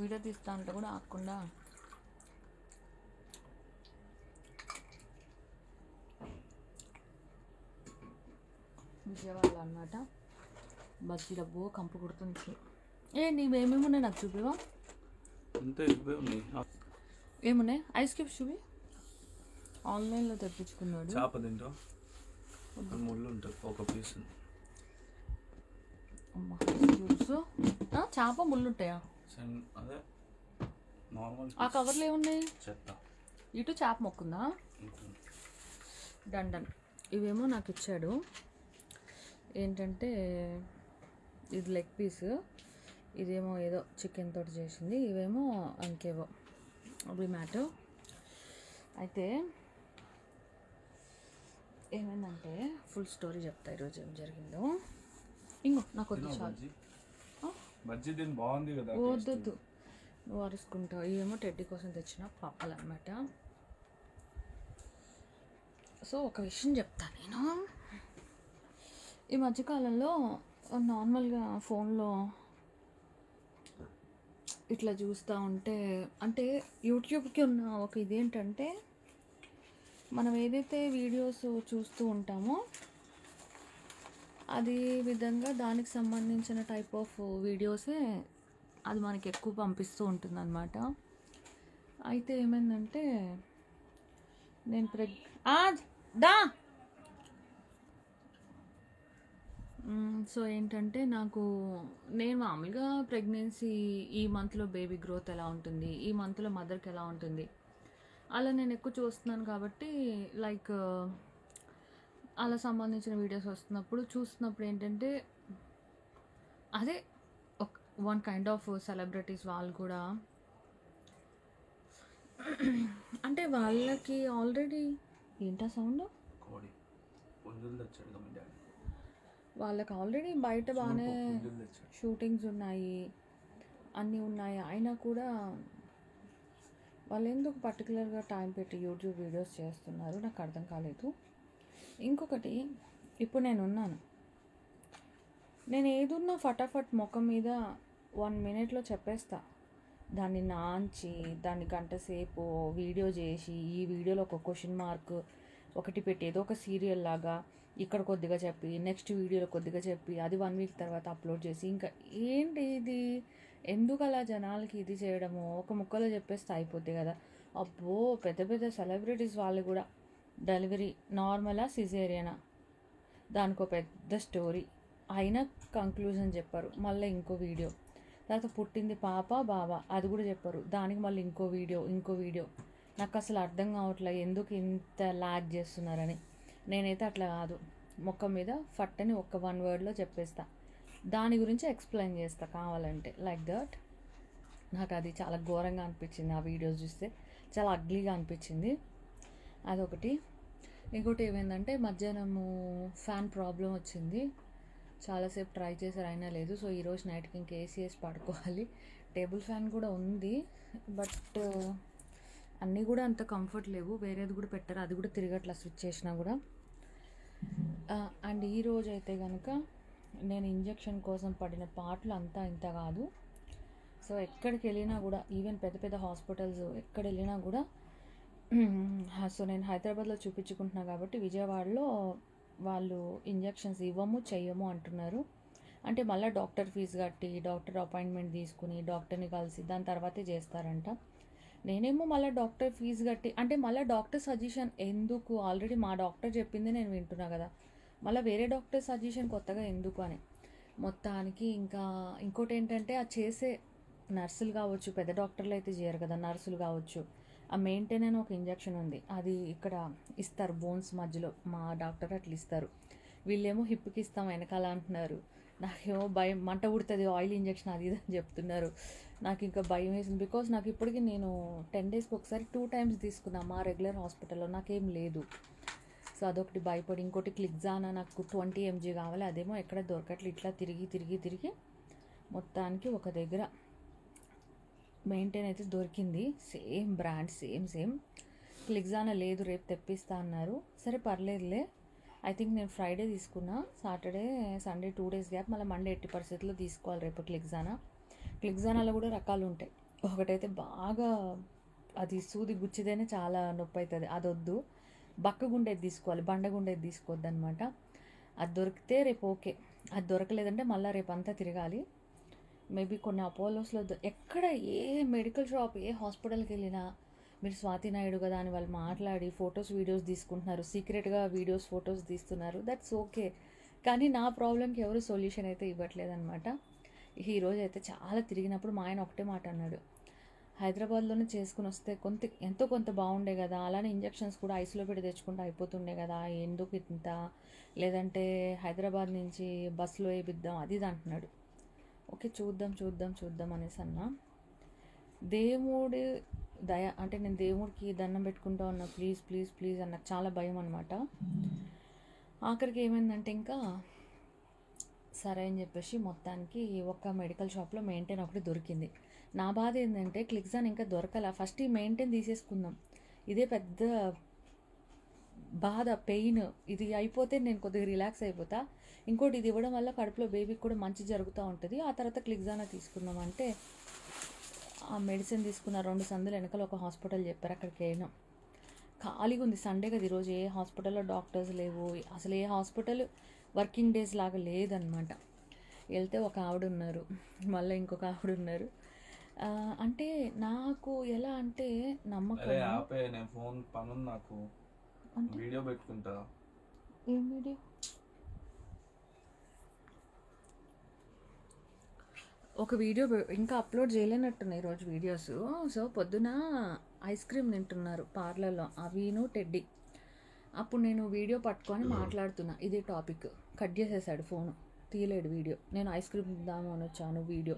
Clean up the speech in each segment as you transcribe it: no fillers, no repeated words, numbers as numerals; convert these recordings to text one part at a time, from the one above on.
Video తీస్తా అంటే కూడా ఆగకుండా విజయవాడలో అన్నమాట. బజ్జీ డబ్బు కంపు కుడుతుంది. నీవేమేమి ఉన్నాయి నాకు చూపివా? ఏమున్నాయి? ఐస్ క్యూబ్స్ చూపి. ఆన్లైన్లో తెప్పించుకున్నాడు. చేప తింటా ముళ్ళు ఉంటుంది ఒక పీస్. చేప ముళ్ళు ఉంటాయా? అదే నార్మల్. ఆ కవర్లో ఏమున్నాయి? చెత్త. ఇటు చేప మొక్కుందా? డండన్. ఇవేమో నాకు ఇచ్చాడు. ఏంటంటే ఇది లెగ్ పీస్, ఇదేమో ఏదో చికెన్ తోటి చేసింది, ఇవేమో ఇంకేవో అవి మ్యాటర్. అయితే ఏమైందంటే ఫుల్ స్టోరీ చెప్తా ఈరోజు ఏం జరిగిందో. ఇంకో నాకు వద్దు చాలు. బాగుంది కదా. వద్దొద్దు, నువ్వు అరుచుకుంటావు. ఇవేమో టెడ్డీ కోసం తెచ్చిన పాపలు అన్నమాట. సో ఒక విషయం చెప్తా నేను. ఈ మధ్యకాలంలో నార్మల్గా ఫోన్లో ఇట్లా చూస్తూ ఉంటే, అంటే యూట్యూబ్కి ఉన్న ఒక ఇదేంటంటే, మనం ఏదైతే వీడియోస్ చూస్తూ ఉంటామో అది విధంగా దానికి సంబంధించిన టైప్ ఆఫ్ వీడియోసే అది మనకి ఎక్కువ పంపిస్తూ ఉంటుంది అన్నమాట. అయితే ఏమైందంటే నేను సో ఏంటంటే నేను మామూలుగా ప్రెగ్నెన్సీ, ఈ మంత్లో బేబీ గ్రోత్ ఎలా ఉంటుంది, ఈ మంత్లో మదర్కి ఎలా ఉంటుంది, అలా నేను ఎక్కువ చూస్తున్నాను కాబట్టి లైక్ అలా సంబంధించిన వీడియోస్ చూస్తున్నప్పుడు ఏంటంటే అదే వన్ కైండ్ ఆఫ్ సెలబ్రిటీస్ వాళ్ళు కూడా, అంటే వాళ్ళకి ఆల్రెడీ ఏంటా సౌండ్, వాళ్ళకి ఆల్రెడీ బయట బాగానే షూటింగ్స్ ఉన్నాయి, అన్నీ ఉన్నాయి. అయినా కూడా వాళ్ళు ఎందుకు పర్టికులర్గా టైం పెట్టి యూట్యూబ్ వీడియోస్ చేస్తున్నారు నాకు అర్థం కాలేదు. ఇంకొకటి, ఇప్పుడు నేను ఏదున్నా ఫటాఫట్ ముఖం మీద 1 minute చెప్పేస్తా. దాన్ని నాంచి దాన్ని గంట సేపు వీడియో చేసి, ఈ వీడియోలో ఒక క్వశ్చన్ మార్క్ ఒకటి పెట్టి ఏదో ఒక సీరియల్ లాగా ఇక్కడ కొద్దిగా చెప్పి, నెక్స్ట్ వీడియోలో కొద్దిగా చెప్పి, అది 1 week తర్వాత అప్లోడ్ చేసి, ఇంకా ఏంటి ఇది, ఎందుకు అలా జనాలకి ఇది చేయడము, ఒక ముక్కలో చెప్పేస్తే అయిపోద్ది కదా. అబ్బో పెద్ద పెద్ద సెలబ్రిటీస్ వాళ్ళు కూడా డెలివరీ నార్మలా సిజేరియనా, దానికో పెద్ద స్టోరీ, అయినా కంక్లూజన్ చెప్పారు, మళ్ళీ ఇంకో వీడియో, తర్వాత పుట్టింది పాప బాబా అది కూడా చెప్పారు, దానికి మళ్ళీ ఇంకో వీడియో. నాకు అసలు అర్థం కావట్లేదు ఎందుకు ఇంత లాగ్ చేస్తున్నారని. నేనైతే అట్లా కాదు, మొక్క మీద ఫట్టని ఒక 1 wordలో చెప్పేస్తా, దాని గురించి ఎక్స్ప్లెయిన్ చేస్తా కావాలంటే, లైక్ దట్. నాకు అది చాలా ఘోరంగా అనిపించింది, ఆ వీడియోస్ చూస్తే చాలా అగ్లీగా అనిపించింది. అదొకటి. ఇంకోటి ఏమైందంటే మధ్యాహ్నము ఫ్యాన్ ప్రాబ్లం వచ్చింది, చాలాసేపు ట్రై చేశారు అయినా లేదు. సో ఈరోజు నైట్కి ఇంకా ఏసీ వేసి పడుకోవాలి. టేబుల్ ఫ్యాన్ కూడా ఉంది, బట్ అన్నీ కూడా అంత కంఫర్ట్ లేవు. వేరేది కూడా పెట్టారు, అది కూడా తిరగట్లా స్విచ్ చేసినా కూడా. అండ్ ఈరోజు అయితే కనుక నేను ఇంజెక్షన్ కోసం పడిన పాటలు అంతా ఇంత కాదు. సో ఎక్కడికి వెళ్ళినా కూడా, ఈవెన్ పెద్ద పెద్ద హాస్పిటల్స్ ఎక్కడ వెళ్ళినా కూడా, సో నేను హైదరాబాద్లో చూపించుకుంటున్నా కాబట్టి విజయవాడలో వాళ్ళు ఇంజెక్షన్స్ ఇవ్వము చెయ్యము అంటున్నారు. అంటే మళ్ళీ డాక్టర్ ఫీజు కట్టి, డాక్టర్ అపాయింట్మెంట్ తీసుకుని, డాక్టర్ని కలిసి దాని తర్వాతే చేస్తారంట. నేనేమో మళ్ళీ డాక్టర్ ఫీజు కట్టి, అంటే మళ్ళీ డాక్టర్ సజెషన్ ఎందుకు, ఆల్రెడీ మా డాక్టర్ చెప్పింది నేను వింటున్నా కదా, మళ్ళీ వేరే డాక్టర్ సజెషన్ కొత్తగా ఎందుకు అని. మొత్తానికి ఇంకా ఇంకోటి ఏంటంటే, ఆ చేసే నర్సులు కావచ్చు, పెద్ద డాక్టర్లు అయితే చేయరు కదా, నర్సులు కావచ్చు, ఆ మెయింటైన్ అని ఒక ఇంజెక్షన్ ఉంది, అది ఇక్కడ ఇస్తారు బోన్స్ మధ్యలో, మా డాక్టర్ అట్లా ఇస్తారు. వీళ్ళేమో హిప్కి ఇస్తాం వెనకాల అంటున్నారు. నాకేమో భయం, మంట పుడుతుంది, ఆయిల్ ఇంజెక్షన్ అది ఇది అని చెప్తున్నారు. నాకు ఇంకా భయం వేసింది, బికాజ్ నాకు ఇప్పటికీ నేను 10 daysకి ఒకసారి 2 times తీసుకున్నా మా రెగ్యులర్ హాస్పిటల్లో, నాకేం లేదు. సో అదొకటి భయపడి, ఇంకోటి క్లిక్జానా నాకు 20 mg కావాలి, అదేమో ఎక్కడ దొరకట్లేదు. ఇట్లా తిరిగి మొత్తానికి ఒక దగ్గర మెయింటైన్ అయితే దొరికింది, సేమ్ బ్రాండ్, సేమ్. క్లిక్జానా లేదు, రేపు తెప్పిస్తా అన్నారు. సరే పర్లేదులే. ఐ థింక్ నేను ఫ్రైడే తీసుకున్నా, సాటర్డే సండే 2 days గ్యాప్, మళ్ళీ మండే 80% తీసుకోవాలి రేపు క్లిక్జానాలో కూడా రకాలు ఉంటాయి. ఒకటైతే బాగా అది సూది గుచ్చితేనే చాలా నొప్పి అవుతుంది, అది వద్దు. బక్కగుండేది తీసుకోవాలి, బండగుండేది తీసుకోవద్దు అనమాట. అది దొరికితే రేపు ఓకే, అది దొరకలేదంటే మళ్ళీ రేపు అంతా తిరగాలి. మేబీ కొన్ని అపోలోస్లో ఎక్కడ ఏ మెడికల్ షాప్ ఏ హాస్పిటల్కి వెళ్ళినా మీరు స్వాతి నాయుడు కదా అని వాళ్ళు మాట్లాడి ఫొటోస్ వీడియోస్ తీసుకుంటున్నారు, సీక్రెట్గా వీడియోస్ ఫొటోస్ తీస్తున్నారు, దట్స్ ఓకే. కానీ నా ప్రాబ్లంకి ఎవరు సొల్యూషన్ అయితే ఇవ్వట్లేదన్నమాట. ఈరోజు అయితే చాలా తిరిగినప్పుడు మా ఆయన ఒకటే మాట అన్నాడు, హైదరాబాద్లోనే చేసుకుని వస్తే ఎంతో కొంత బాగుండే కదా, అలానే ఇంజెక్షన్స్ కూడా ఐస్లో పెట్టి తెచ్చుకుంటే అయిపోతుండే కదా, ఎందుకు ఇంత, లేదంటే హైదరాబాద్ నుంచి బస్సులో వేయిద్దాం అది ఇది అంటున్నాడు. ఓకే చూద్దాం అనేసి అన్నా. దేవుడి దయ అంటే నేను దేవుడికి దండం పెట్టుకుంటా ఉన్నా, ప్లీజ్ అని నాకు చాలా భయం అనమాట. ఆఖరికి ఏమైందంటే ఇంకా సరే అని చెప్పేసి మొత్తానికి ఒక మెడికల్ షాప్లో మెయింటైన్ ఒకటి దొరికింది. నా బాధ ఏంటంటే క్లిక్సాన్ ఇంకా దొరకలా, ఫస్ట్ ఈ మెయింటైన్ తీసేసుకుందాం, ఇదే పెద్ద బాధ, పెయిన్. ఇది అయిపోతే నేను కొద్దిగా రిలాక్స్ అయిపోతా. ఇంకోటి ఇది ఇవ్వడం వల్ల కడుపులో బేబీకి కూడా మంచి జరుగుతూ ఉంటుంది. ఆ తర్వాత క్లిక్సానా తీసుకుందాం అంటే ఆ మెడిసిన్ తీసుకున్న 2 సందులు వెనకాల ఒక హాస్పిటల్ చెప్పారు, అక్కడికి వెళ్ళినాం. ఖాళీగా ఉంది, సండే కదా ఈరోజు, ఏ హాస్పిటల్లో డాక్టర్స్ లేవు, అసలు ఏ హాస్పిటల్ వర్కింగ్ డేస్ లాగా లేదనమాట. వెళ్తే ఒక ఆవిడ ఉన్నారు, మళ్ళీ ఇంకొక ఆవిడ ఉన్నారు. అంటే నాకు ఎలా అంటే నమ్మకం. నేను ఫోన్ పని నాకు వీడియో పెట్టుకుంటా. ఏం వీడియో? ఒక వీడియో ఇంకా అప్లోడ్ చేయలేనట్టున్నాయి ఈరోజు వీడియోస్. సో పొద్దున ఐస్ క్రీమ్ తింటున్నారు పార్లర్లో అవిను టెడ్డీ. అప్పుడు నేను వీడియో పట్టుకొని మాట్లాడుతున్నా, ఇదే టాపిక్. కట్ చేసేసాడు ఫోను, తీయలేడు వీడియో. నేను ఐస్ క్రీమ్ తిందామని వచ్చాను వీడియో,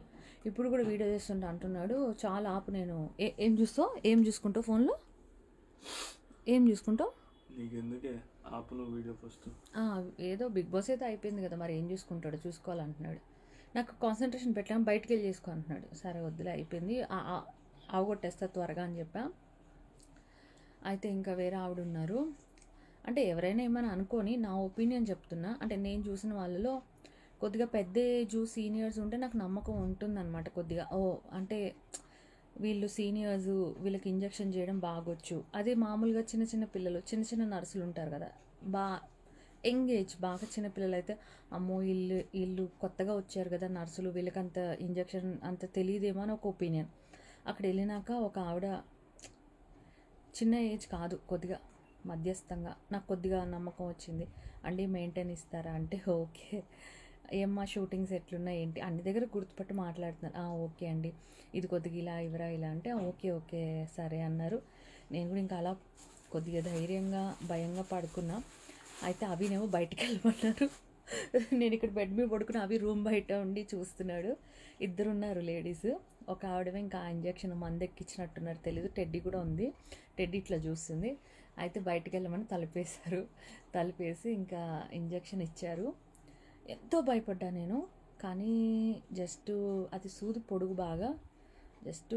ఇప్పుడు కూడా వీడియో చేస్తుంటే అంటున్నాడు చాలా ఆపు. నేను ఏం చూస్తావు, ఏం చూసుకుంటావు ఫోన్లో, ఏం చూసుకుంటావు, ఆపు నువ్వు వీడియో ఫస్ట్. ఏదో బిగ్ బాస్ అయితే అయిపోయింది కదా, మరి ఏం చూసుకుంటాడో చూసుకోవాలంటున్నాడు. నాకు కాన్సన్ట్రేషన్ పెట్టాను, బయటికి వెళ్ళి చేసుకో అంటున్నాడు. సరే వద్దులే, అయిపోయింది, అవగొట్టేస్తా త్వరగా అని చెప్పా. అయితే ఇంకా వేరే ఆవిడ ఉన్నారు. అంటే ఎవరైనా ఏమైనా అనుకొని నా ఒపీనియన్ చెప్తున్నా. అంటే నేను చూసిన వాళ్ళలో కొద్దిగా పెద్ద ఏజ్ సీనియర్స్ ఉంటే నాకు నమ్మకం ఉంటుందన్నమాట కొద్దిగా. అంటే వీళ్ళు సీనియర్స్, వీళ్ళకి ఇంజెక్షన్ చేయడం బాగొచ్చు. అదే మామూలుగా చిన్న పిల్లలు, చిన్న నర్సులు ఉంటారు కదా, ఎంగేజ్ బాగా చిన్నపిల్లలు అయితే అమ్మో వీళ్ళు కొత్తగా వచ్చారు కదా నర్సులు, వీళ్ళకంత ఇంజెక్షన్ అంత తెలియదేమో అని ఒక ఒపీనియన్. అక్కడ వెళ్ళినాక ఒక ఆవిడ చిన్న ఏజ్ కాదు, కొద్దిగా మధ్యస్థంగా, నాకు కొద్దిగా నమ్మకం వచ్చింది. అండి మెయింటైన్ ఇస్తారా అంటే ఓకే. ఏమ్మా షూటింగ్స్ ఎట్లున్నాయి ఏంటి అన్ని దగ్గర గుర్తుపట్టి మాట్లాడుతున్నారు. ఓకే అండి, ఇది కొద్దిగా ఇలా ఇవరా ఇలా అంటే ఓకే సరే అన్నారు. నేను కూడా ఇంకా అలా కొద్దిగా ధైర్యంగా భయంగా పడుకున్నా. అయితే అవినేమో బయటికి వెళ్ళమన్నారు. నేను ఇక్కడ బెడ్ మీద పడుకుని అవి రూమ్ బయట ఉండి చూస్తున్నాడు. ఇద్దరు ఉన్నారు లేడీస్. ఒక ఆవిడమే ఇంకా ఇంజెక్షన్ మందు ఎక్కించినట్టున్నారు తెలీదు, టెడ్డీ కూడా ఉంది, టెడ్డీ ఇట్లా చూస్తుంది. అయితే బయటికి వెళ్ళమని తలుపేసి ఇంకా ఇంజెక్షన్ ఇచ్చారు. ఎంతో భయపడ్డా నేను, కానీ జస్ట్ అది సూది పొడుగు బాగా జస్ట్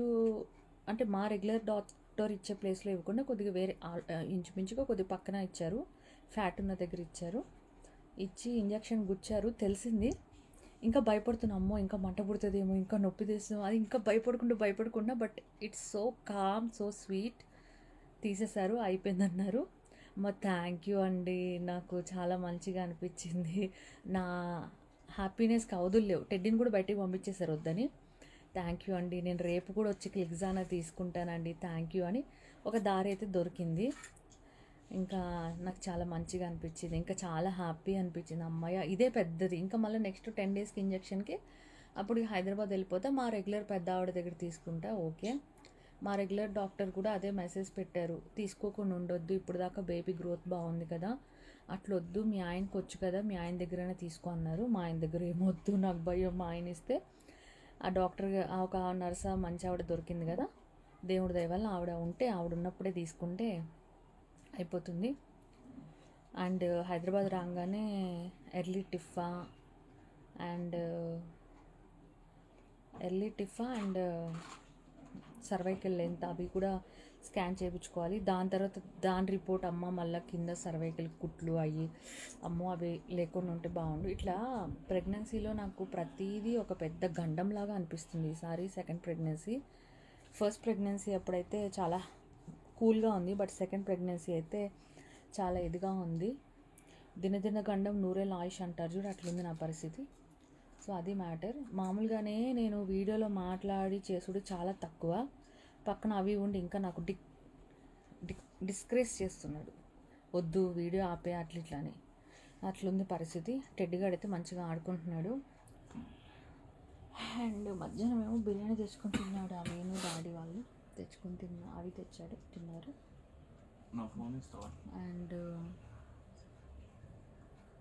అంటే మా రెగ్యులర్ డాక్టర్ ఇచ్చే ప్లేస్లో ఇవ్వకుండా కొద్దిగా వేరే ఇంచుమించుగా కొద్దిగా పక్కన ఇచ్చారు, ఫ్యాట్ ఉన్న దగ్గర ఇచ్చారు. ఇచ్చి ఇంజెక్షన్ గుచ్చారు. తెలిసింది, ఇంకా భయపడుతున్నా, అమ్మో ఇంకా మంట పుడుతుందేమో, ఇంకా నొప్పి తెస్తాం, అది ఇంకా భయపడుకుంటా. But it's so calm, so sweet. తీసేశారు, అయిపోయిందన్నారు. థ్యాంక్ యూ అండి, నాకు చాలా మంచిగా అనిపించింది. నా హ్యాపీనెస్కి అవధులు లేవు. టెడ్డీని కూడా బయటికి పంపించేశారు వద్దని. థ్యాంక్ యూ అండి, నేను రేపు కూడా వచ్చి క్లిక్సానా తీసుకుంటానండి, థ్యాంక్ యూ అని ఒక దారి అయితే దొరికింది. ఇంకా నాకు చాలా మంచిగా అనిపించింది, ఇంకా చాలా హ్యాపీ అనిపించింది. అమ్మాయి ఇదే పెద్దది. ఇంకా మళ్ళీ నెక్స్ట్ 10 డేస్కి ఇంజెక్షన్కి అప్పుడు హైదరాబాద్ వెళ్ళిపోతే మా రెగ్యులర్ పెద్ద ఆవిడ దగ్గర తీసుకుంటా. ఓకే, మా రెగ్యులర్ డాక్టర్ కూడా అదే మెసేజ్ పెట్టారు, తీసుకోకుండా ఉండొద్దు, ఇప్పుడు దాకా బేబీ గ్రోత్ బాగుంది కదా, అట్లొద్దు, మీ ఆయనకి వచ్చు కదా, మీ ఆయన దగ్గరనే తీసుకో అన్నారు. మా ఆయన దగ్గర ఏమొద్దు, నాకు భయం, మా ఆయన ఇస్తే. ఆ డాక్టర్ ఒక నర్స్ మంచి ఆవిడ దొరికింది కదా, దేవుడి దయ వల్ల ఆవిడ ఉన్నప్పుడే తీసుకుంటే అయిపోతుంది. అండ్ హైదరాబాద్ రాగానే early TIFFA and cervical length అవి కూడా స్కాన్ చేయించుకోవాలి. దాని తర్వాత దాని రిపోర్ట్ మళ్ళీ కింద సర్వైకల్ కుట్లు అయ్యి అవి లేకుండా ఉంటే బాగుండు. ఇట్లా ప్రెగ్నెన్సీలో నాకు ప్రతిదీ ఒక పెద్ద గండంలాగా అనిపిస్తుంది. ఈసారి సెకండ్ ప్రెగ్నెన్సీ ఫస్ట్ ప్రెగ్నెన్సీ అప్పుడైతే చాలా కూల్గా ఉంది, బట్ సెకండ్ ప్రెగ్నెన్సీ అయితే చాలా ఇదిగా ఉంది. దినదిన గండం నూరేళ్ళ ఆయుష్ అంటారు చూడు, అట్లుంది నా పరిస్థితి. సో అది మ్యాటర్. మామూలుగానే నేను వీడియోలో మాట్లాడి చేసుడు చాలా తక్కువ, పక్కన అవి ఉండి ఇంకా నాకు డిస్కరేజ్ చేస్తున్నాడు, వద్దు వీడియో ఆపే అట్లా అని. అట్లుంది పరిస్థితి. టెడ్డిగాడు అయితే మంచిగా ఆడుకుంటున్నాడు. అండ్ మధ్యాహ్నం ఏమో బిర్యానీ తెచ్చుకొని తిన్నాడు. అవేను డాడీ వాళ్ళు తెచ్చుకొని అవి తిన్నారు. అండ్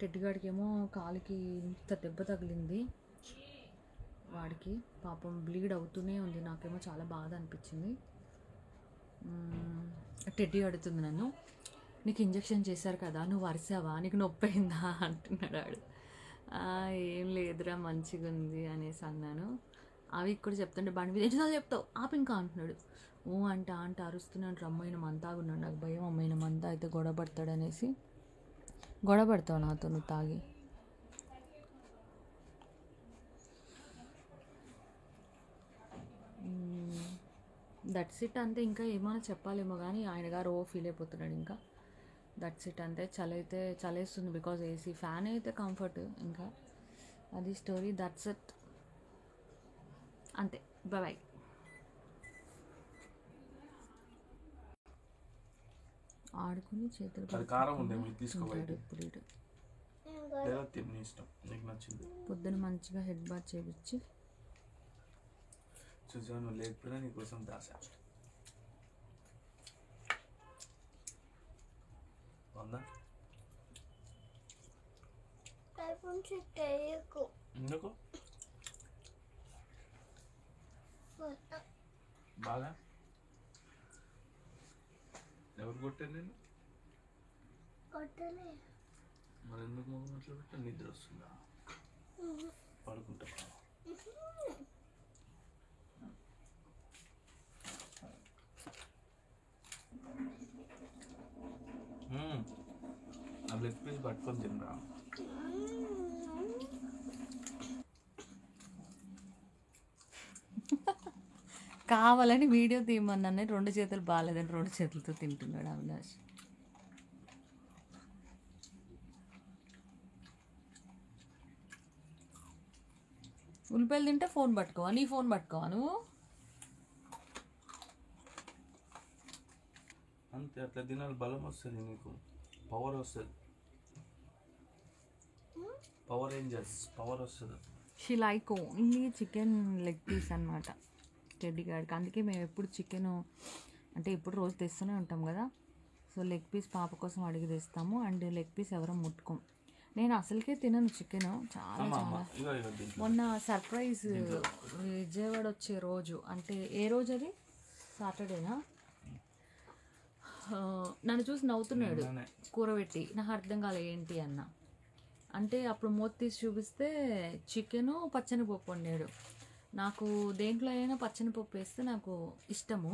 టెడ్డిగాడికి ఏమో కాలికి ఇంత దెబ్బ తగిలింది. వాడికి పాపం బ్లీడ్ అవుతూనే ఉంది. నాకేమో చాలా బాధ అనిపించింది. టెడ్డీ అడుగుతుంది నన్ను, నీకు ఇంజెక్షన్ చేశారు కదా, నువ్వు అరిసావా, నీకు నొప్పి అయిందా అంటున్నాడు వాడు. ఏం లేదురా మంచిగా ఉంది అనేసి అన్నాను. అవి ఇక్కడ చెప్తుంటే బండి మీద ఎన్నిసార్లు చెప్తావు ఆపు ఇంకా అంటున్నాడు. అంటే అరుస్తున్నాడు. అమ్మాయిన మంతా ఉన్నాడు. నాకు భయం, అమ్మాయిన మంతా అయితే గొడవ పడతాడు అనేసి. గొడవ పడతావు నాతో నువ్వు తాగి? దట్స్ ఇట్ అంతే. ఇంకా ఏమైనా చెప్పాలేమో కానీ ఆయన గారు ఫీల్ అయిపోతున్నాడు. ఇంకా దట్స్ ఇట్ అంతే. చలైతే చలేస్తుంది బికాజ్ ఏసీ, ఫ్యాన్ అయితే కంఫర్ట్. ఇంకా అది స్టోరీ. దట్స్ ఇట్ అంతే. బాయ్. ఆడుకుని చేతులు పొద్దున మంచిగా హెడ్ బాత్ చేపించి చూసాను లేకపోయినా నీకోసం దాసా. ఎందుకు బాగా ఎవరు కొట్టారు నేను? మరి ఎందుకు మొహం అట్లా పెట్టా? నిద్ర వస్తుందా? పడుకుంటా. ఆ లెగ్ పీస్ పట్టుకొని తినరా. కావాలని వీడియో తీయమన్నానే, 2 చేతులు బాగాలేదని 2 చేతులతో తింటున్నాడు అవినాష్. ఉల్లిపాయలు తింటే ఫోన్ పట్టుకోవా? నీ ఫోన్ పట్టుకోవా నువ్వు? అంతే, అట్లా తినాలి. బలం వస్తుంది నీకు, పవర్ వస్తుంది. పవర్ రేంజర్స్ పవర్ వస్తుంది. She like only chicken leg piece అనమాట టెడ్డీ గాడికి. అందుకే మేము ఎప్పుడు చికెన్ అంటే ఇప్పుడు రోజు తెస్తూనే ఉంటాం కదా. సో లెగ్ పీస్ పాప కోసం అడిగి తెస్తాము. అండ్ లెగ్ పీస్ ఎవరో ముట్టుకోం. నేను అసలుకే తినను చికెన్ చాలా చాలా. మొన్న సర్ప్రైజ్ విజయవాడ వచ్చే రోజు, అంటే ఏ రోజు అది, సాటర్డేనా, నన్ను చూసి నవ్వుతున్నాడు కూరబెట్టి. నాకు అర్థం కాలే ఏంటి అన్న. అంటే అప్పుడు మూత తీసి చూపిస్తే చికెను పచ్చని పప్పు వండాడు. నాకు దేంట్లో అయినా పచ్చని పప్పు వేస్తే నాకు ఇష్టము.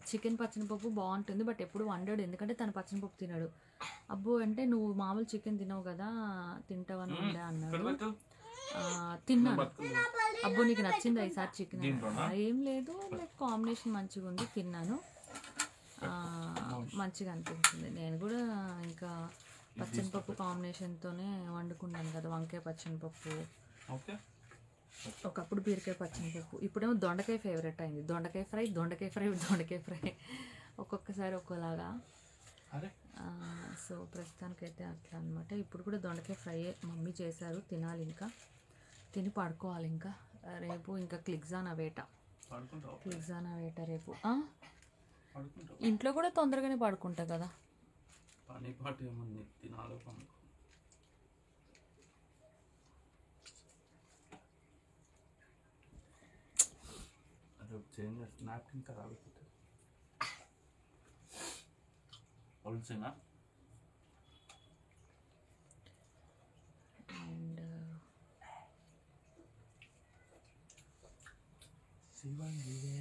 చికెన్ పచ్చని పప్పు బాగుంటుంది, బట్ ఎప్పుడు వండాడు ఎందుకంటే తను పచ్చని పప్పు తినడు. అబ్బో అంటే నువ్వు మామూలు చికెన్ తినవు కదా, తింటావని వండా అన్నాడు. తిన్నాను. అబ్బో నీకు నచ్చింది ఈసారి చికెన్? ఏం లేదు, లైక్ కాంబినేషన్ మంచిగా ఉంది, తిన్నాను, మంచిగా అనిపించింది. నేను కూడా ఇంకా పచ్చనిపప్పు కాంబినేషన్తోనే వండుకున్నాను కదా, వంకాయ పచ్చనిపప్పు, ఒకప్పుడు బీరకాయ పచ్చనిపప్పు, ఇప్పుడేమో దొండకాయ ఫేవరెట్ అయింది. దొండకాయ ఫ్రై ఒక్కొక్కసారి ఒక్కోలాగా. సో ప్రస్తుతానికైతే అట్లా అనమాట. ఇప్పుడు కూడా దొండకాయ ఫ్రై మమ్మీ చేశారు, తినాలి, ఇంకా తిని పడుకోవాలి. ఇంకా రేపు ఇంకా క్లిగ్జానా వేట రేపు. ఇంట్లో కూడా తొందరగానే పడుకుంటా కదా. పని పాటు ఏముంది, తినాలో పనుకో. అదే చేంజ్ నాప్కిన్ ఖరాబ్ అయిపోతుంది. ఒలిసేనా? అండ్ శివంగివే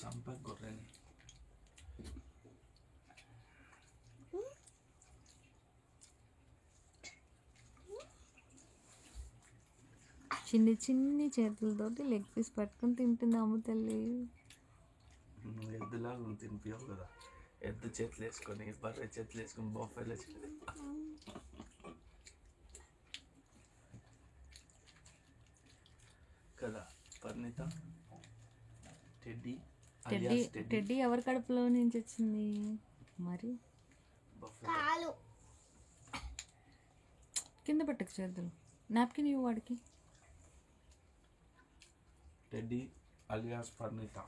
సంపత్ గొర్రెని చిన్ని చిన్ని చేతులతోటి లెగ్ పీస్ పట్టుకొని తింటుంది అమ్మ తల్లి. ఎద్దులాగా నువ్వు తినిపించావు కదా, ఎద్దు చేతులు వేసుకొని బర్రె చేతులు వేసుకొని బొఫైలో కదా. పరిణిత టెడ్డీ టెడ్డీ టెడ్డీ ఎవరి కడుపులో నుంచి వచ్చింది మరి? కింద పెట్టకు చేతులు. నాప్కిన్ ఇవ్వు వాడికి. Teddy alias Parineeta.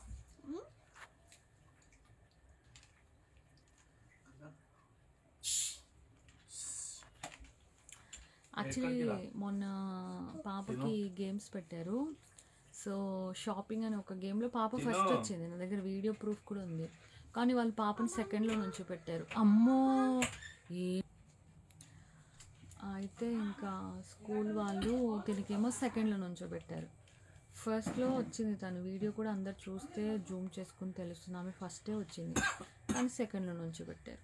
యాక్చువల్లీ మొన్న పాపకి గేమ్స్ పెట్టారు. సో షాపింగ్ అని ఒక గేమ్లో పాప ఫస్ట్ వచ్చింది. నా దగ్గర వీడియో ప్రూఫ్ కూడా ఉంది. కానీ వాళ్ళు పాపని సెకండ్లో నుంచి పెట్టారు. అమ్మో అయితే ఇంకా స్కూల్ వాళ్ళు దీనికేమో సెకండ్లో నుంచో పెట్టారు. ఫస్ట్లో వచ్చింది తను. వీడియో కూడా అందరు చూస్తే జూమ్ చేసుకుని తెలుస్తుంది ఆమె ఫస్టే వచ్చింది. కానీ సెకండ్లో నుంచి పెట్టారు.